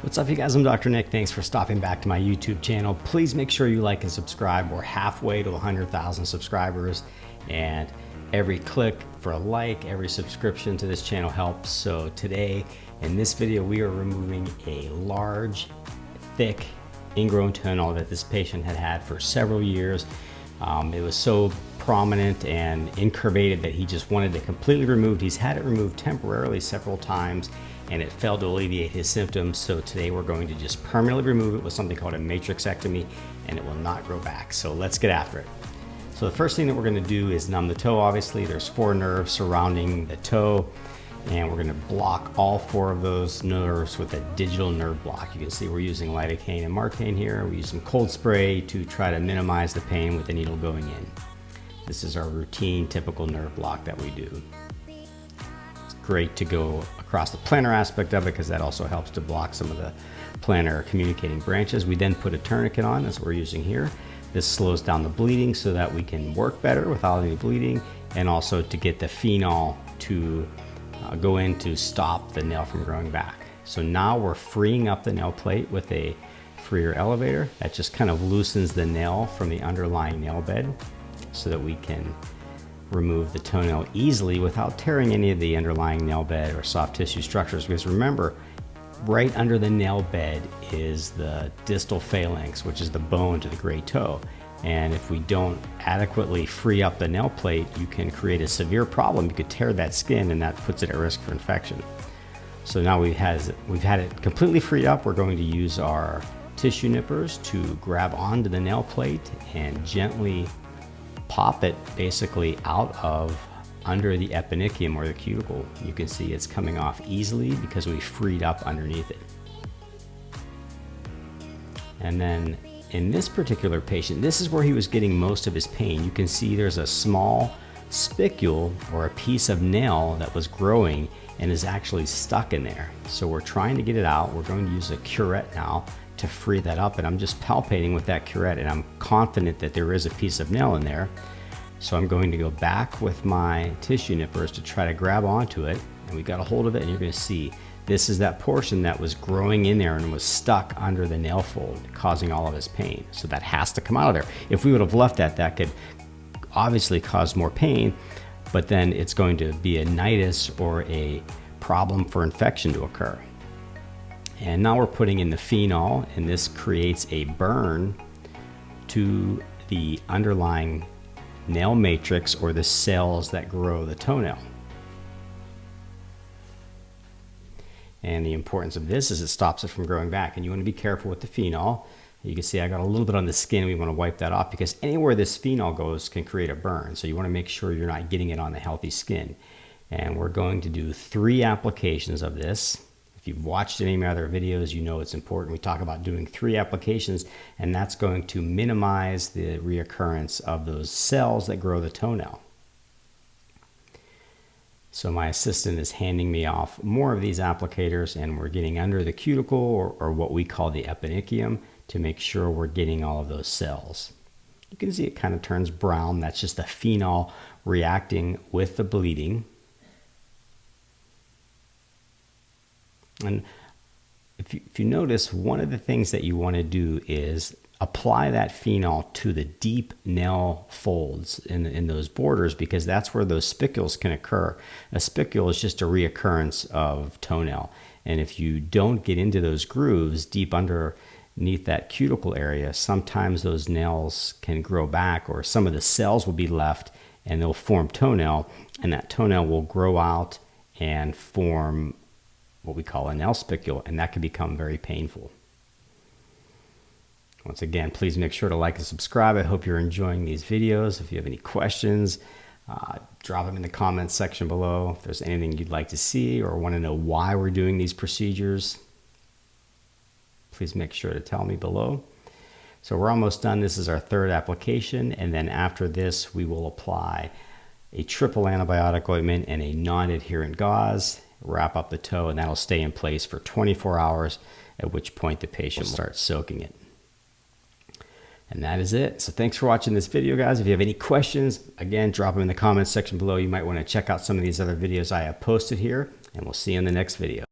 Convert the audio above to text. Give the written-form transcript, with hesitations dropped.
What's up, you guys? I'm Dr. Nick. Thanks for stopping back to my YouTube channel. Please make sure you like and subscribe. We're halfway to 100,000 subscribers, and every click for a like, every subscription to this channel helps. So today, in this video, we are removing a large, thick, ingrown toenail that this patient had had for several years. It was so prominent and incurvated that he just wanted it completely removed. He's had it removed temporarily several times, and it failed to alleviate his symptoms. So today we're going to just permanently remove it with something called a matrixectomy, and it will not grow back. So let's get after it. So the first thing that we're going to do is numb the toe. Obviously there's 4 nerves surrounding the toe, and we're going to block all 4 of those nerves with a digital nerve block. You can see we're using lidocaine and marcaine here. We use some cold spray to try to minimize the pain with the needle going in. This is our routine typical nerve block that we do. It's great to go across the plantar aspect of it because that also helps to block some of the plantar communicating branches. We then put a tourniquet on, that's what we're using here. This slows down the bleeding so that we can work better without any bleeding, and also to get the phenol to go in to stop the nail from growing back. So now we're freeing up the nail plate with a freer elevator that just kind of loosens the nail from the underlying nail bed so that we can remove the toenail easily without tearing any of the underlying nail bed or soft tissue structures. Because remember, right under the nail bed is the distal phalanx, which is the bone to the great toe. And if we don't adequately free up the nail plate, you can create a severe problem. You could tear that skin, and that puts it at risk for infection. So now we've had it completely freed up. We're going to use our tissue nippers to grab onto the nail plate and gently pop it basically out of under the eponychium or the cuticle. You can see it's coming off easily because we freed up underneath it. And then in this particular patient, this is where he was getting most of his pain. You can see there's a small spicule or a piece of nail that was growing and is actually stuck in there. So we're trying to get it out. We're going to use a curette now to free that up, and I'm just palpating with that curette, and I'm confident that there is a piece of nail in there. So I'm going to go back with my tissue nippers to try to grab onto it, and we got a hold of it, and you're going to see this is that portion that was growing in there and was stuck under the nail fold, causing all of his pain. So that has to come out of there. If we would have left that, that could obviously cause more pain, but then it's going to be a nidus or a problem for infection to occur. And now we're putting in the phenol, and this creates a burn to the underlying nail matrix or the cells that grow the toenail. And the importance of this is it stops it from growing back. And you want to be careful with the phenol. You can see I got a little bit on the skin. We want to wipe that off because anywhere this phenol goes can create a burn. So you want to make sure you're not getting it on the healthy skin. And we're going to do 3 applications of this. If you've watched any of my other videos, you know it's important. We talk about doing 3 applications, and that's going to minimize the reoccurrence of those cells that grow the toenail. So my assistant is handing me off more of these applicators, and we're getting under the cuticle or what we call the eponychium to make sure we're getting all of those cells. You can see it kind of turns brown. That's just the phenol reacting with the bleeding. And if you notice, one of the things that you want to do is apply that phenol to the deep nail folds in those borders, because that's where those spicules can occur. A spicule is just a reoccurrence of toenail. And if you don't get into those grooves deep underneath that cuticle area, sometimes those nails can grow back, or some of the cells will be left and they'll form toenail, and that toenail will grow out and form what we call a nail spicule, and that can become very painful. Once again, please make sure to like and subscribe. I hope you're enjoying these videos. If you have any questions, drop them in the comments section below. If there's anything you'd like to see or want to know why we're doing these procedures, please make sure to tell me below. So we're almost done. This is our 3rd application, and then after this we will apply a triple antibiotic ointment and a non-adherent gauze, wrap up the toe, and that'll stay in place for 24 hours, at which point the patient will start soaking it. And that is it. So thanks for watching this video, guys. If you have any questions, again, drop them in the comments section below. You might want to check out some of these other videos I have posted here, and we'll see you in the next video.